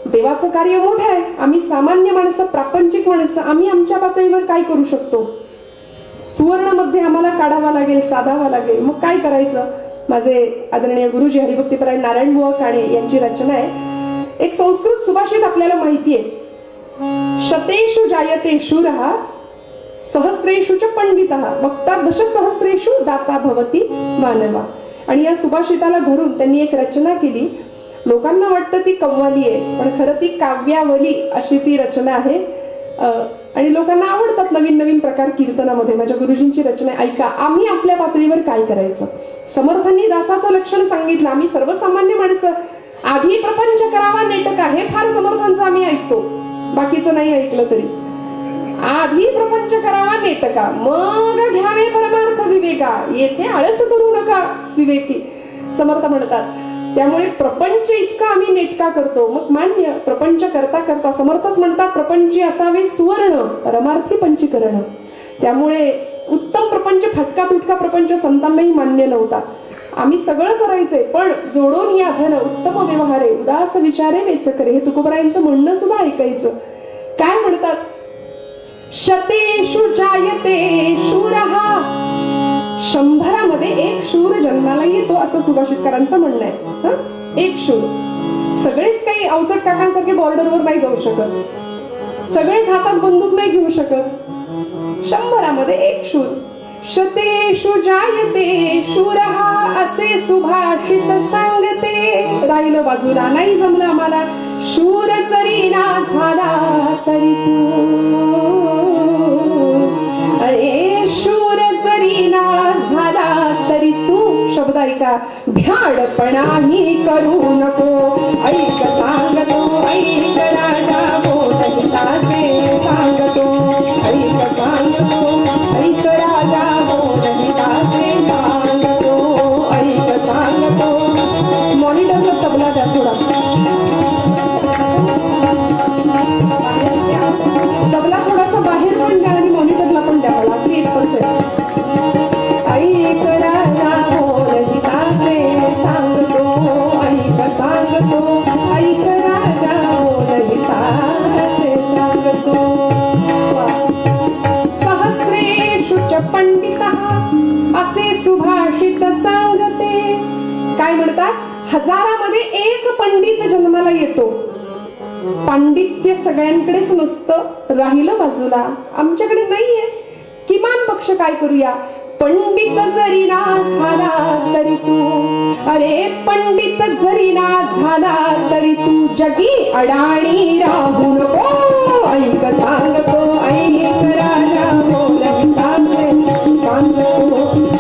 देवाचं कार्य मोठं आहे. आम्ही सामान्य माणसं, प्रापंचिक माणसं, आम्ही आमच्या पातळीवर काय करू शकतो? सुवर्ण मध्ये आम्हाला काढावा लागेल, साधावा लागेल. मग काय करायचं? माझे आदरणीय गुरुजी हरिभक्तीपरायण नारायण बुवा काणे यांची रचना आहे. एक संस्कृत सुभाषित आपल्याला माहिती आहे, शतेषु जायते शूरः सहस्रेषु च पंडितः वक्ता दशसहस्रेषु दाता भवति मानवा. आणि या सुभाषिताला धरून त्यांनी एक रचना केली. लोकांना वाटतं ती कव्वाली आहे, पण खरं ती काव्यावली अशी ती रचना आहे. आणि लोकांना आवडतात नवीन नवीन प्रकार कीर्तनामध्ये. माझ्या गुरुजींची रचना ऐका. आम्ही आपल्या पातळीवर काय करायचं? समर्थांनी दासाचं लक्षण सांगितलं. आम्ही सर्वसामान्य माणसं, आधी प्रपंच करावा नेटका, हे फार समर्थांचं आम्ही ऐकतो, बाकीचं नाही ऐकलं तरी. आधी प्रपंच करावा नेटका, मग घ्यावे परमार्थ विवेका. येथे आळस करू नका विवेकी, समर्थ म्हणतात. त्यामुळे प्रपंच इतका आम्ही नेटका करतो, मग मान्य. प्रपंच करता करता समर्थच म्हणतात प्रपंची असावे सुवर्ण, परमार्थी पंचीकरण. त्यामुळे उत्तम प्रपंच, फटका तुटका प्रपंच संतांनाही मान्य नव्हता. आम्ही सगळं करायचंय, पण जोडून या धन उत्तम व्यवहारे उदास विचारे वेच करे. हे तुकोबरायांचं म्हणणं सुद्धा ऐकायचं. काय म्हणतात? शतेषु जायते शूरः, 100मध्ये एक शूर जन्माला येतो असं सुभाषितकारांचं म्हणणं आहे. एक शूर. सगळेच काही अवचट काकांसारखे बॉर्डरवर नाही जाऊ शकत, सगळेच हातात बंदूक नाही घेऊ शकत. 100मध्ये एक शूर. शतेषु जायते शूरः असे सुभाषित सांगते. राहिलं बाजूला, नाही जमलं आम्हाला. शूर जरी ना झाला तरी तू, अरे शूर जरी ना झाला तरी तू, शब्द ऐका, भ्याडपणाही करू नको. ऐक सांगतो, ऐक राजा बोलहिताचे सांगतो. ऐक सांगतो, ऐक राजा बोलहिताचे सांगतो. ऐक सांगतो. मॉनिटरला तबला द्या थोडा, तबला थोडासा बाहेर पण द्या आणि मॉनिटरला पण द्या मला. 3%. ऐक राजा बोलहिताचे सांगतो. ऐक सांगतो, ऐक राजा बोलहिताचे सांगतो. सहस्रेषु च पंडितः असे सुभाषित सांगते. काय म्हणतात? 1000मध्ये एक पंडित जन्माला येतो. पांडित्य सगळ्यांकडेच नसतं, राहिलं बाजूला. आमच्याकडे नाहीये. किमान पक्ष काय करूया? पंडित जरी ना झाला तरी तू, अरे पंडित जरी ना झाला तरी तू, जगी अडाणी राहू नको. ऐक सांगतो, ऐक राजा बोलहिताचे सांगतो.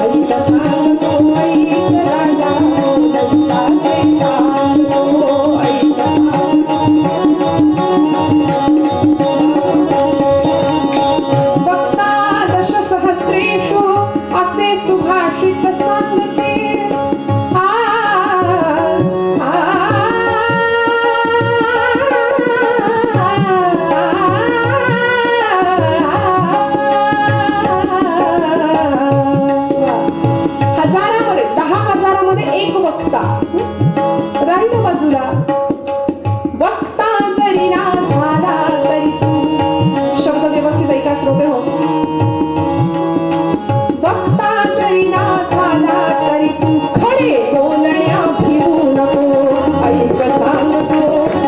ऐक सांगतो, ऐक राजा बोलहिताचे सांगतो. ऐक वक्ता दशसहस्रेषु असे सुभाषित सांगते. एक वक्ता, राहिलं बाजूला. वक्ता जरी ना झाला तरी तू, शब्द व्यवस्थित ऐका श्रोते हो. वक्ता जरी ना झाला तरी तू, खरे बोलण्या भिवू नको. ऐक सांगतो,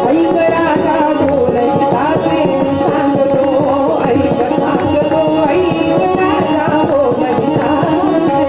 ऐक राजा बोलहिताचे सांगतो. ऐक सांगतो, ऐक राजा बोलहिताचे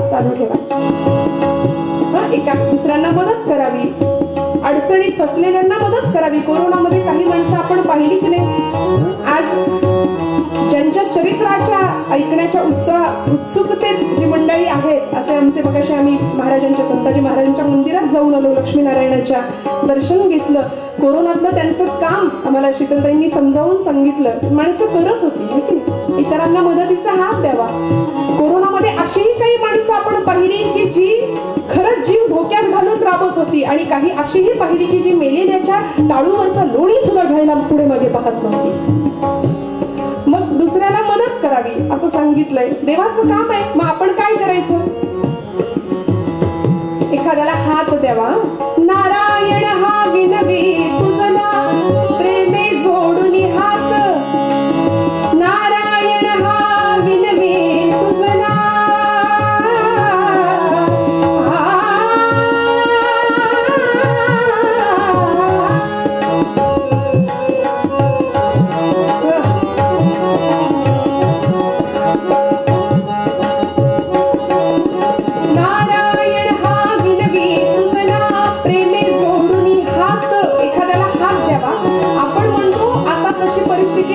चालू ठेवा. एका दुसऱ्यांना मदत करावी, अडचणीत फसलेल्यांना मदत करावी. कोरोनामध्ये काही माणसं आपण पाहिली की नाही, आज ज्यांच्या चरित्राच्या ऐकण्याच्या उत्सुकतेत जी मंडळी आहेत, असे आमचे मगाशी आम्ही महाराजांच्या संताजी महाराजांच्या मंदिरात जाऊन आलो, लक्ष्मीनारायणाच्या दर्शन घेतलं. कोरोनातलं त्यांचं काम आम्हाला शीतलताईंनी समजावून सांगितलं. माणसं करत होती, इतरांना मदतीचा हात द्यावा. कोरोनामध्ये अशीही काही माणसं आपण पाहिली की जी खरंच जीव धोक्यात घालून राबत होती, आणि काही अशीही पाहिली की जी मेलेल्याच्या टाळूवरचा लोणी सुद्धा घ्यायला पुढे मागे पाहत नव्हती. मग दुसऱ्याला मदत करावी असं सांगितलंय. देवाचं काम आहे. मग आपण काय करायचं? एखाद्याला हात द्यावा. नारायण हा विनवी तुझला, प्रेमे जोडून हात. नारायण हा विनवी तुझला,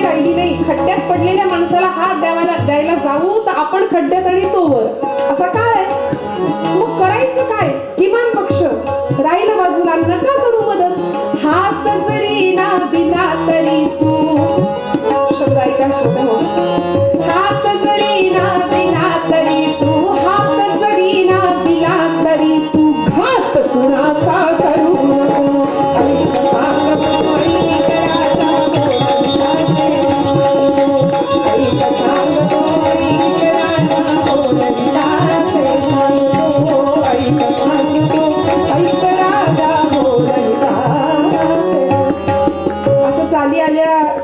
राहिली नाही. खड्ड्यात पडलेल्या माणसाला हात द्यायला जाऊ तर आपण खड्ड्यात आणि तो वर, असं काय? मग करायचं काय? किमान पक्ष राहिलं बाजूला, नका करू मदत. हात जरी ना दिला तरी तू, शब्द ऐका, शब्द हो. हात जरी ना दिला तरी तू, हात जरी ना दिला तरी तू, घात कुणाचा करू नको.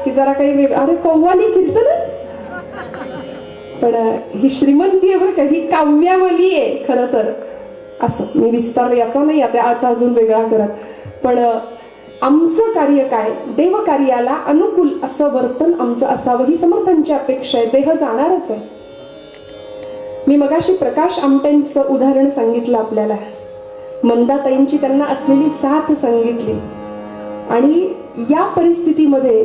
जरा काही अरे कव्वाली कीर्तन, पण ही श्रीमंती आहे बरं का, ही काव्यावली आहे खरं तर. असं मी विस्तार याचा नाही आता अजून वेगळा करत. पण आमचं कार्य काय? देव कार्याला अनुकूल असं वर्तन आमचं असावं ही समर्थांची अपेक्षा आहे. देह जाणारच आहे. मी मगाशी प्रकाश आमटेंचं उदाहरण सांगितलं आपल्याला. मंदाताईंची त्यांना असलेली साथ सांगितली. आणि या परिस्थितीमध्ये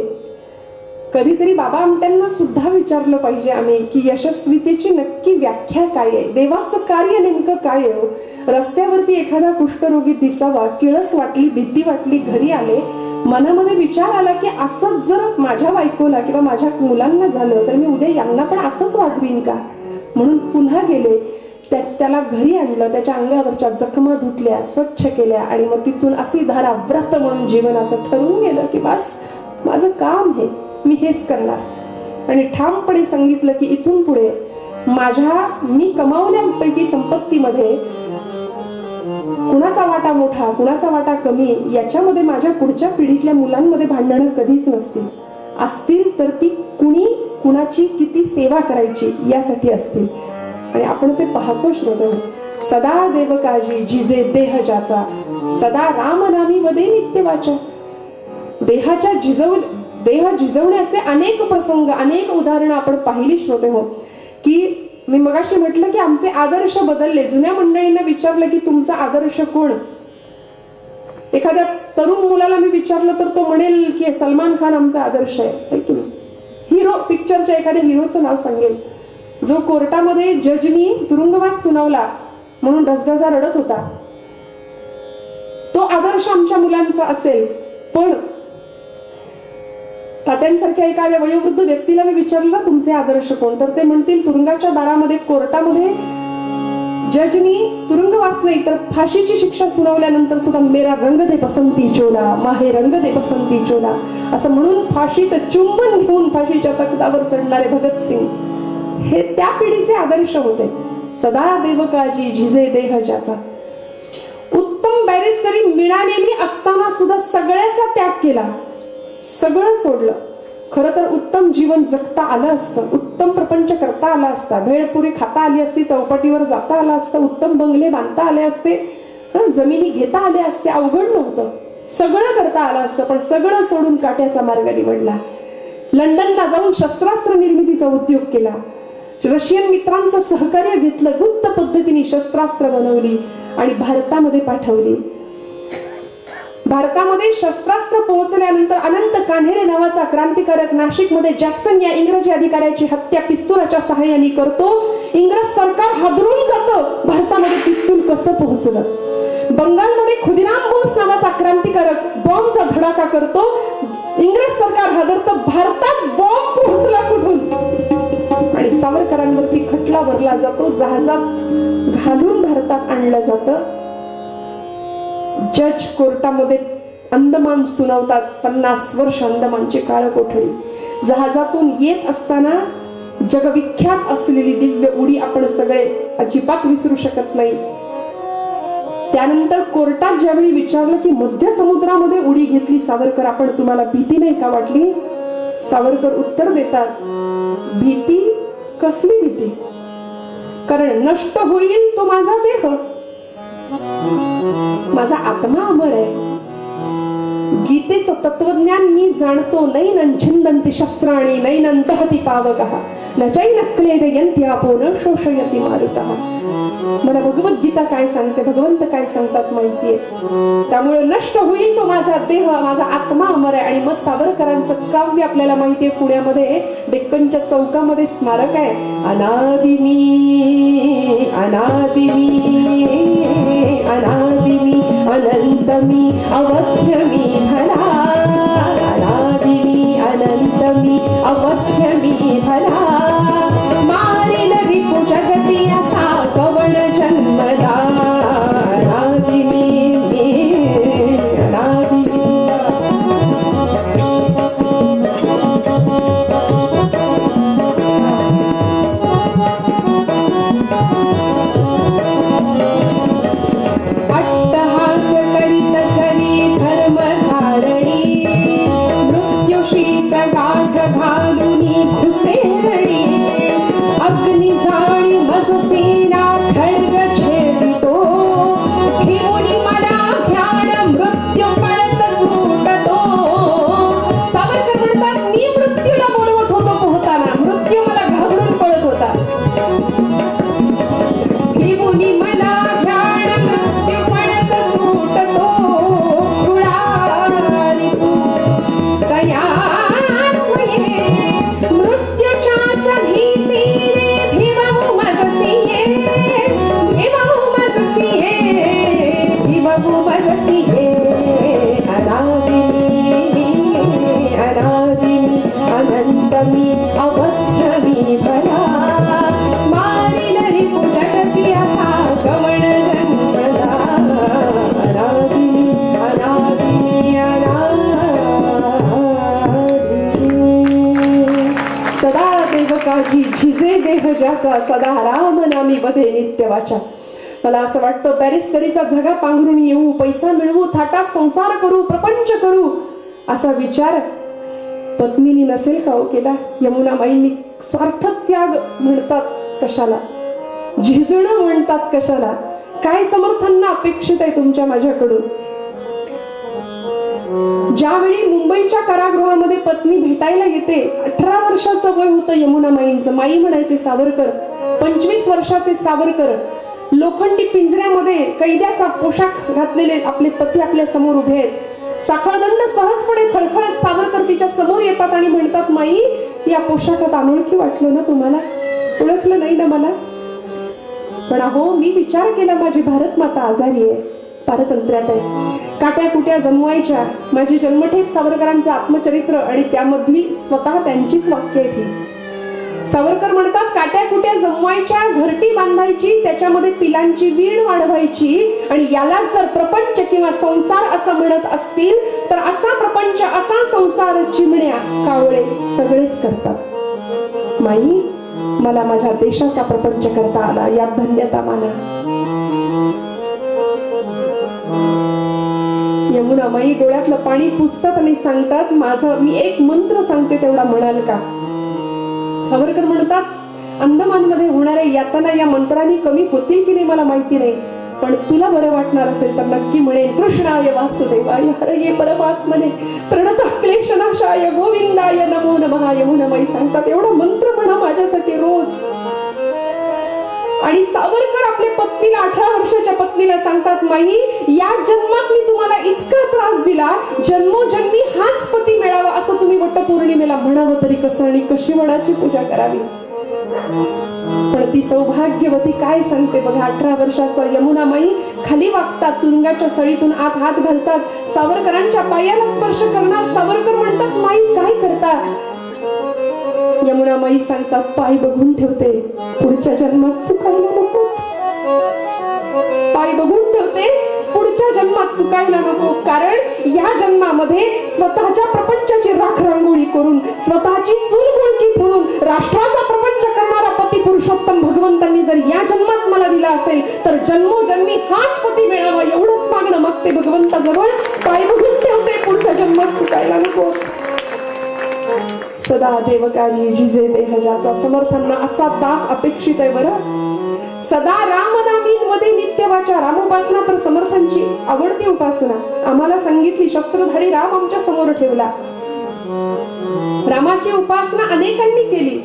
कधीतरी बाबा आमट्यांना सुद्धा विचारलं पाहिजे आम्ही की यशस्वीतेची नक्की व्याख्या काय आहे? देवाचं कार्य नेमकं काय आहे? रस्त्यावरती एखादा कुष्ठरोगी दिसावा, किळस वाटली, भीती वाटली, घरी आले, मनामध्ये विचार आला की असंच जर माझ्या बायकोला किंवा माझ्या मुलांना झालं तर मी उद्या यांना पण असंच वाढवीन का? म्हणून पुन्हा गेले, त्याला घरी आणलं, त्याच्या अंगावरच्या जखमा धुतल्या, स्वच्छ केल्या, आणि मग तिथून अशी धारा व्रत म्हणून जीवनाचं ठरवून गेलं की बस माझं काम हे, मी हेच करणार. आणि ठामपणे सांगितलं की इथून पुढे मी कमावल्यापैकी संपत्तीमध्ये कुणाचा वाटा मोठा, कुणाचा वाटा कमी, याच्यामध्ये माझ्या पुढच्या पिढीतल्या मुलांमध्ये भांडणं कधीच नसतील. असतील तर ती कुणाची किती सेवा करायची यासाठी असतील. आणि आपण ते पाहतो श्रोते. सदा देव काजी जिजे देह ज्याचा, सदा राम नामी वदे नित्य वाचा. देह झिजवण्याचे अनेक प्रसंग, अनेक उदाहरणं आपण पाहिली श्रोते हो. की मी मगाशी म्हटलं की आमचे आदर्श बदलले. जुन्या मंडळींना विचारलं की तुमचा आदर्श कोण? एखाद्या तरुण मुलाला मी विचारलं तर तो म्हणेल की सलमान खान आमचा आदर्श आहे. हिरो, पिक्चरच्या एखाद्या हिरोचं नाव सांगेल, जो कोर्टामध्ये जजनी तुरुंगवास सुनावला म्हणून ढसढसा रडत होता. तो आदर्श आमच्या मुलांचा असेल. पण तात्यांसारख्या एखाद्या वयोवृद्ध व्यक्तीला मी विचारलं तुमचे आदर्श कोण, तर ते म्हणतील तुरुंगाच्या दारामध्ये, कोर्टामध्ये जजनी तुरुंगवास नाही तर फाशीची शिक्षा सुनावल्यानंतर सुद्धा मेरा रंग दे बसंती चोला, माहे रंग दे बसंती चोला असं म्हणून फाशीचं चुंबन घेऊन फाशीच्या तख्तावर चढणारे भगतसिंग हे त्या पिढीचे आदर्श होते. सदा देव काजी झिजे देह ज्याचा. उत्तम बॅरिस्टरी मिळालेली असताना सुद्धा सगळ्याचा त्याग केला, सगळं सोडलं. खरं तर उत्तम जीवन जगता आलं असतं, उत्तम प्रपंच करता आला असता, भेळपुरी खाता आली असती, चौपाटीवर जाता आलं असतं, उत्तम बंगले बांधता आले असते, जमिनी घेता आल्या असते, अवघड नव्हतं. सगळं करता आलं असतं. पण सगळं सोडून काट्याचा मार्ग निवडला. लंडनला जाऊन शस्त्रास्त्र निर्मितीचा उद्योग केला. रशियन मित्रांचं सहकार्य घेतलं, गुप्त पद्धतीने शस्त्रास्त्र बनवली आणि भारतामध्ये पाठवली. भारतामध्ये शस्त्रास्त्र पोहोचल्यानंतर अनंत कान्हेरे नावाचा क्रांतिकारक नाशिकमध्ये जॅक्सन या इंग्रजी अधिकाऱ्याची हत्या पिस्तुलाच्या सहाय्याने करतो. इंग्रज सरकार हादरून जातं, भारतामध्ये पिस्तूल कसं पोहोचलं. बंगालमध्ये खुदिराम बोस नावाचा क्रांतिकारक बॉम्बचा धडाका करतो, इंग्रज सरकार हादरतं, भारतात बॉम्ब पोहोचला कुठून. आणि सावरकरांवरती खटला भरला जातो, जहाजात घालून भारतात आणलं जातं. जज कोर्टामध्ये अंदमान सुनावतात. 50 वर्ष अंदमानची काळ कोठडी. जहाजातून येत असताना जगविख्यात असलेली दिव्य उडी आपण सगळे अजिबात विसरू शकत नाही. त्यानंतर कोर्टात ज्यावेळी विचारलं की मध्य समुद्रामध्ये उडी घेतली सावरकर आपण, तुम्हाला भीती नाही का वाटली? सावरकर उत्तर देतात, भीती कसली भीती, कारण नष्ट होईल तो माझा देह, माझा आत्मा अमर आहे. गीतेचं तत्वज्ञान मी जाणतो. नैनं छिंदन्ति शस्त्राणि नैनं दहति पावकः न चैनं क्लेदयन्ति आपो न शोषयति मारुतः. मला भगवद्गीता काय सांगते, भगवंत काय सांगतात माहितीये. त्यामुळे नष्ट होईल तो माझा देह, माझा आत्मा अमर आहे. आणि मग सावरकरांचं काव्य आपल्याला माहितीये. पुण्यामध्ये डेक्कनच्या चौकामध्ये स्मारक आहे. अनादि मी अनादि मी अनादि मी अनंत मी अवध्य मी भला, अनादि मी अनंत मी अवध्य मी भला, मारिन रिपु जगती असा कवण जन्मदा, अनादि मी अनादि मी. अट्टहास करीत सरी धर्मधारणी, मृत्युशीचा गाठ घालुनी खुसेरणी, अग्नि जाळी मजसेना खड्ग छेदितो, घेऊन मला घ्याण मृत्यू पडत सुटतो. सावरकर म्हणतात, मी मृत्यूला बोलवत होतो पोहताना, मृत्यू मला घाबरून पळत होता. घेऊन मला घ्याण मृत्यू पडत सुटतो, खुळारी तया स्वये मृत्यूच्याच भीतीने भिवू मजसिये, भिवू मजसिये, भिवू मजसिये. अनादि मी अनादि मी अनंत मी अवध्य मी भला, मारिन रिपु जगती असा कवण जन्मदा, अनादि मी अनादि मी सदा देवकाजी झिजे देह ज्याचा, सदा राम नामी बधे नित्य वाचा. मला असं वाटतं बॅरिस्टरीचा झगा पांघरून येऊ, पैसा मिळवू, थाटात संसार करू, प्रपंच करू, असा विचार पत्नीनी नसेल का हो केला? यमुनाबाईंनी स्वार्थ त्याग म्हणतात कशाला, झिजणं म्हणतात कशाला? काय समर्थांना अपेक्षित आहे तुमच्या माझ्याकडून? ज्यावेळी मुंबईच्या कारागृहामध्ये पत्नी भेटायला येते, 18 वर्षाचं वय होतं यमुनाबाईंचं. माई म्हणायचे सावरकर. 25 वर्षाचे सावरकर लोखंडी पिंजऱ्यामध्ये कैद्याचा पोशाख घातलेले आपले पती आपल्या समोर उभे आहेत. साखळदंड सहजपणे खळखळत सावरकर तिच्या समोर येतात आणि म्हणतात, माई या पोशाखात अनोळखी वाटलं ना तुम्हाला? ओळखलं नाही ना मला? पण अहो मी विचार केला, माझी भारत माता आजारी आहे, पारतंत्र्यात आहे, काट्या कुट्या जमवायच्या. माझी जन्मठेप सावरकरांचं आत्मचरित्र आणि त्यामधली स्वतः त्यांचीच वाक्य आहेत ही. सावरकर म्हणतात, काट्या कुट्या जमवायच्या, घरटी बांधायची, त्याच्यामध्ये पिलांची वीण वाढवायची, आणि याला जर प्रपंच किंवा संसार असं म्हणत असतील तर असा प्रपंच असा संसार चिमण्या कावळे सगळेच करतात. माई मला माझ्या देशाचा प्रपंच करता आला, यात धन्यता माना. यमुनाबाई डोळ्यातलं पाणी पुसतात आणि सांगतात, मी एक मंत्र सांगते तेवढा म्हणाल का? सावरकर म्हणतात, अंदमानमध्ये होणाऱ्या यातना या मंत्राने कमी होतील की नाही मला माहिती नाही, पण तुला बरं वाटणार असेल तर नक्की म्हणेन. कृष्णाय वासुदेवाय हरये परमात्मने प्रणतः क्लेशनाशाय गोविंदाय नमो नमः. यमुनाबाई सांगतात, एवढा मंत्र म्हणा माझ्यासाठी रोज. आणि सावरकर आपल्या पत्नीला, 18 वर्षाच्या पत्नीला सांगतात, माई या जन्मात मी तुम्हाला इतका त्रास दिला, जन्मोजन्मी हाच पती मिळावा असं तुम्ही वटपौर्णिमेला म्हणावं तरी कसं, आणि कशी वडाची पूजा करावी. पण ती सौभाग्यवती काय सांगते बघा. 18 वर्षाचा यमुनामाई खाली वागतात, तुरुंगाच्या सळीतून आत हात घालतात, सावरकरांच्या पायाला स्पर्श करणार. सावरकर म्हणतात, माई काय करतात? यमुनामाई सांगतात, पाय बघून ठेवते, पुढच्या जन्मात चुकायला नको. पाय बघून ठेवते, पुढच्या जन्मात चुकायला नको. कारण या जन्मामध्ये स्वतःच्या प्रपंचाची राख रांगोळी करून, स्वतःची चूल मुळकी फोडून राष्ट्राचा प्रपंच करणारा पती पुरुषोत्तम भगवंतांनी जर या जन्मात मला दिला असेल, तर जन्मोजन्मी हाच पती मिळावा एवढंच मागणं मागते भगवंताजवळ. पाय बघून ठेवते, पुढच्या जन्मात चुकायला नको. सदा देवकाजी झिजे देह ज्याचा. समर्थांना असा दास अपेक्षित आहे बरं. सदा रामनामींमध्ये नित्य वाचा. रामोपासना तर समर्थांची आवडती उपासना. आम्हाला सांगितली, शस्त्रधारी राम आमच्या समोर ठेवला. रामाची उपासना अनेकांनी केली.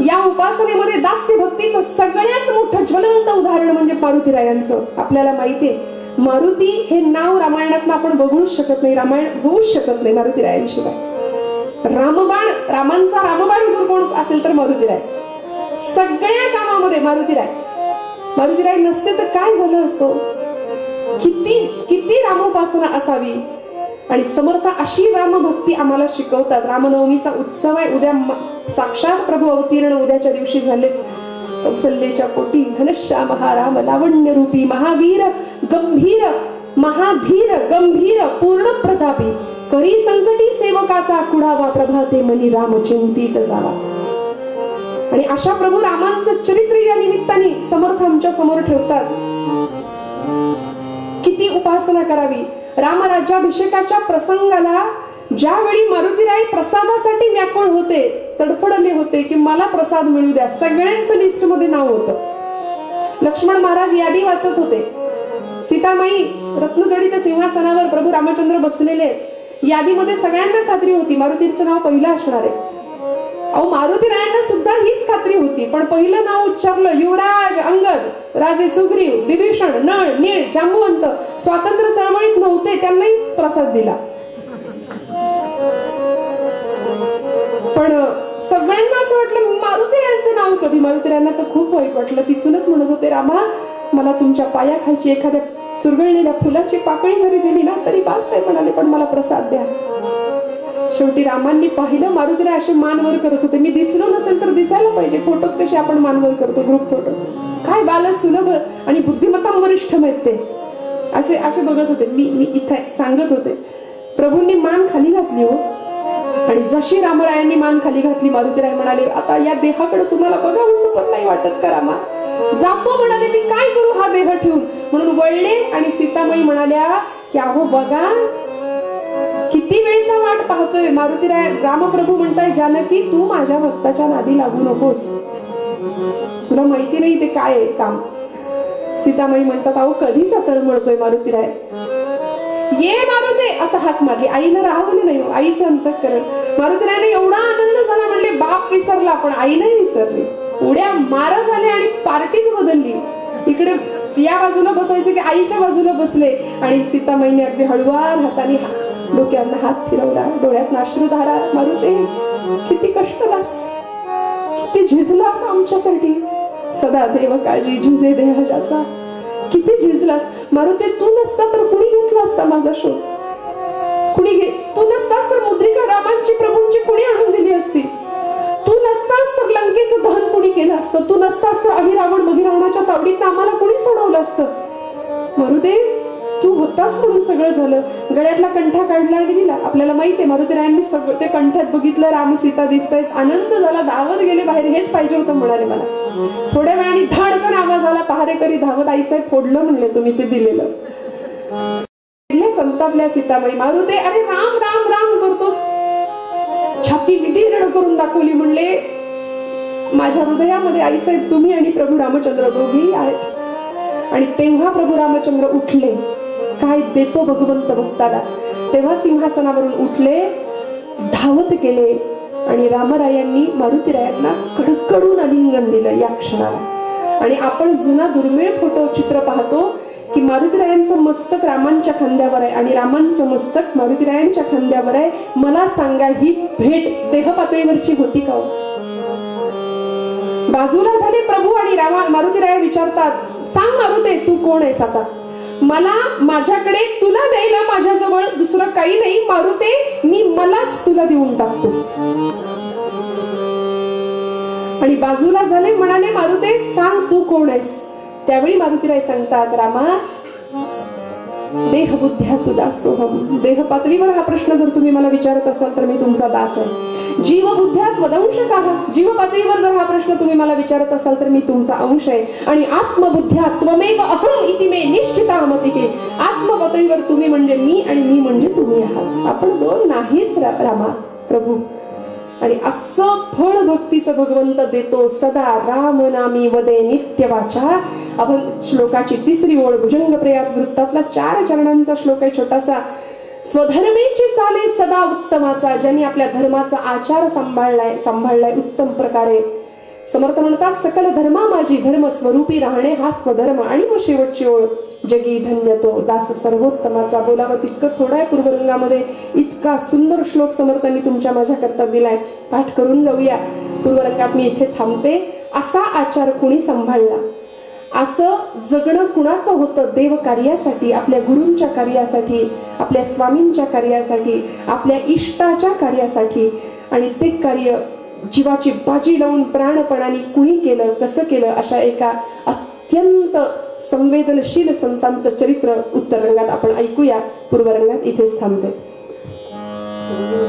या उपासनेमध्ये दास्य भक्तीचं सगळ्यात मोठं ज्वलंत उदाहरण म्हणजे मारुतीरायांचं. आपल्याला माहितीये, मारुती हे नाव रामायणात आपण बघूच शकत नाही, रामायण होऊच शकत नाही मारुतीरायांशिवाय. रामबाण, रामांचा रामबाण जर कोण असेल तर मारुतीराय. सगळ्या कामामध्ये मारुतीराय. मारुतीराय नसते तर काय झालं असतं. किती किती रामोपासना असावी. आणि समर्थ अशी रामभक्ती आम्हाला शिकवतात. रामनवमीचा उत्सव आहे उद्या. साक्षात प्रभू अवतीर्ण उद्याच्या दिवशी झाले. कौसल्याच्या पोटी घनश्याम हा राम लावण्य रूपी, महावीर गंभीर, महाधीर गंभीर पूर्ण प्रतापी, करी संकटी सेवकाचा कुडावा, प्रभाते मनी राम चिंतित जावा. आणि अशा प्रभू रामांचं चरित्र या निमित्ताने समर्थ आमच्या समोर ठेवतात. किती उपासना करावी. रामराज्याभिषेकाच्या प्रसंगाला ज्यावेळी मारुतीराय प्रसादासाठी व्याकुळ होते, तडफडले होते की मला प्रसाद मिळू द्या, सगळ्यांचं लिस्ट मध्ये नाव होतं. लक्ष्मण महाराज यादी वाचत होते. सीतामाई रत्नजडित सिंहासनावर प्रभू रामचंद्र बसलेले. यादीमध्ये सगळ्यांना खात्री होती मारुतीचं नाव पहिलं असणार आहे. अहो, मारुतीरायांना सुद्धा हीच खात्री होती. पण पहिलं नाव उच्चारलं, युवराज अंगद, राजे सुग्रीव, विभीषण, नळ, नीळ, जांबुवंत स्वातंत्र्य चळवळीत नव्हते, त्यांनाही प्रसाद दिला. पण सगळ्यांना असं वाटलं मारुतीरायांचं नाव कधी. मारुतीरायांना तर खूप वाईट वाटलं. तिथूनच म्हणत होते, रामा मला तुमच्या पायाखालची एखाद्या सुरगळलेल्या फुलाची पाकळी जरी दिली ना तरी बास आहे म्हणाले, पण मला प्रसाद द्या. शेवटी रामांनी पाहिलं मारुतीराय असे मान वर करत होते. मी दिसलो नसेल तर दिसायला पाहिजे. फोटोत कसे आपण मान वर करतो, ग्रुप फोटो. काय बाल सुलभ आणि बुद्धिमत्ता वरिष्ठ आहेत ते. असे असे बघत होते. मी इथे सांगत होते. प्रभूंनी मान खाली घातली हो. आणि जशी रामरायांनी मान खाली घातली, मारुतीराय म्हणाले, आता या देहाकडे तुम्हाला बघावंसं पण नाही वाटत का रामा? जातो म्हणाले, मी काय करू हा देह ठेवून. म्हणून वळले. आणि सीतामाई म्हणाल्या की अहो बघा किती वेळचा वाट पाहतोय. मारुतीराय रामप्रभू म्हणताय, जानकी तू माझ्या भक्ताच्या नादी लागू नकोस, तुला माहिती नाही ते काय आहे काम. सीतामाई म्हणतात, अहो कधीचा तळमळतोय मारुतीराय, ये मारुते असं हाक मारली. आईनं राहवली नाही, आईचं अंतःकरण. मारुतीरायने एवढा आनंद झाला, म्हणले बाप विसरला पण आई नाही विसरली. उड्या मारत आले आणि पार्टीच बदलली. इकडे या बाजूला बसायचे की आईच्या बाजूला बसले. आणि सीतामाईने अगदी हळुवार हाताने डोक्यावरनं हात फिरवला, डोळ्यात अश्रुधारा. मारुते किती कष्टलास, किती झिजलास आमच्यासाठी. सदा देव काळजी झिजे देह ज्याचा. किती झिजलास मारुते. तू नसता तर कुणी घेतला असता माझा शोध. तू नसतास तर मुद्रिका रामांची प्रभूंची कुणी आणून दिली असती. तू नसतास तर लंकेचं दहन कुणी केलं असतं. तू नसतास तर अहिरावण बहिरावणाच्या तावडीत आम्हाला कुणी सोडवलं असतं. मारुते तू होतास म्हणून सगळं झालं. गळ्यातला कंठा काढला आणि दिला. आपल्याला माहितीये मारुतीरायांनी सगळं ते कंठ्यात बघितलं, राम सीता दिसतायत. आनंद झाला, धावत गेले बाहेर. हेच पाहिजे होतं म्हणाले मला. थोड्या वेळाने धाडकन आवाज आला, पहारेकरी धावत आईसाहेब फोडलं म्हणले तुम्ही ते दिलेलं. संतापल्या सीताबाई. मारुते अरे राम राम राम करतोस. छाती विदीर्ण करून दाखवली. म्हणले माझ्या हृदयामध्ये आईसाहेब तुम्ही आणि प्रभू रामचंद्र दोघेही आहेत. आणि तेव्हा प्रभू रामचंद्र उठले. काय देतो भगवंत भक्ताला. तेव्हा सिंहासनावरून उठले, धावत गेले आणि रामरायांनी मारुतीरायांना कडकडून आलिंगन दिलं. या क्षणाला आणि आपण जुना दुर्मिळ फोटो चित्र पाहतो की मारुतीरायांचं मस्तक रामांच्या खांद्यावर आहे आणि रामांचं मस्तक मारुतीरायांच्या खांद्यावर आहे. मला सांगा, ही भेट देह पातळीवरची होती का? बाजूला झाले प्रभू आणि मारुतीराया विचारतात, सांग मारुते, तू कोण आहेस आता? मला माझ्याकडे तुला द्यायला माझ्याजवळ दुसरं काही नाही मारुते, मी मलाच तुला देऊन टाकतो. आणि बाजूला झाले, म्हणाले मारुते सांग तू कोण आहेस? त्यावेळी मारुतीराय सांगतात, रामा देहबुद्ध्या तुला सोहम. देह पातळीवर हा प्रश्न जर तुम्ही मला विचारत असाल तर मी तुमचा दास आहे. जीवबुद्ध्या त्वदंशकः, जीव पातळीवर जर हा प्रश्न तुम्ही मला विचारत असाल तर मी तुमचा अंश आहे. आणि आत्मबुद्ध्या त्वमेव अहम इति मे निश्चिता मतिः, आत्म पातळीवर तुम्ही म्हणजे मी आणि मी म्हणजे तुम्ही आहात. आपण दोन नाहीच रामा प्रभू. आणि असं फळ भक्तीचं भगवंत देतो. सदा राम नामी वदे नित्य वाचा. आपण श्लोकाची तिसरी ओळ भुजंग प्रयात वृत्तातला 4 चरणांचा श्लोक आहे छोटासा. स्वधर्मेची चाले सदा उत्तमाचा, ज्यांनी आपल्या धर्माचा आचार सांभाळलाय उत्तम प्रकारे. समर्थ म्हणतात, सकल धर्मा माझी धर्म स्वरूपी राहणे हा स्वधर्म. आणि मग शेवटची ओळ, जगी धन्य तो दास सर्वोत्तमाचा. बोलावं तितकं थोडं आहे पूर्वरंगामध्ये. इतका सुंदर श्लोक समर्थांनी तुमच्या माझ्या करता दिलाय, पाठ करून जाऊया. पूर्वरंगात मी इथे थांबते. असा आचार कुणी सांभाळला, असं जगणं कुणाचं होतं? देव कार्यासाठी, आपल्या गुरूंच्या कार्यासाठी, आपल्या स्वामींच्या कार्यासाठी, आपल्या इष्टाच्या कार्यासाठी. आणि ते कार्य जीवाची बाजी लावून प्राणपणाने कुणी केलं, कसं केलं? अशा एका अत्यंत संवेदनशील संतांचं चरित्र उत्तर रंगात आपण ऐकूया. पूर्वरंगात इथेच थांबते.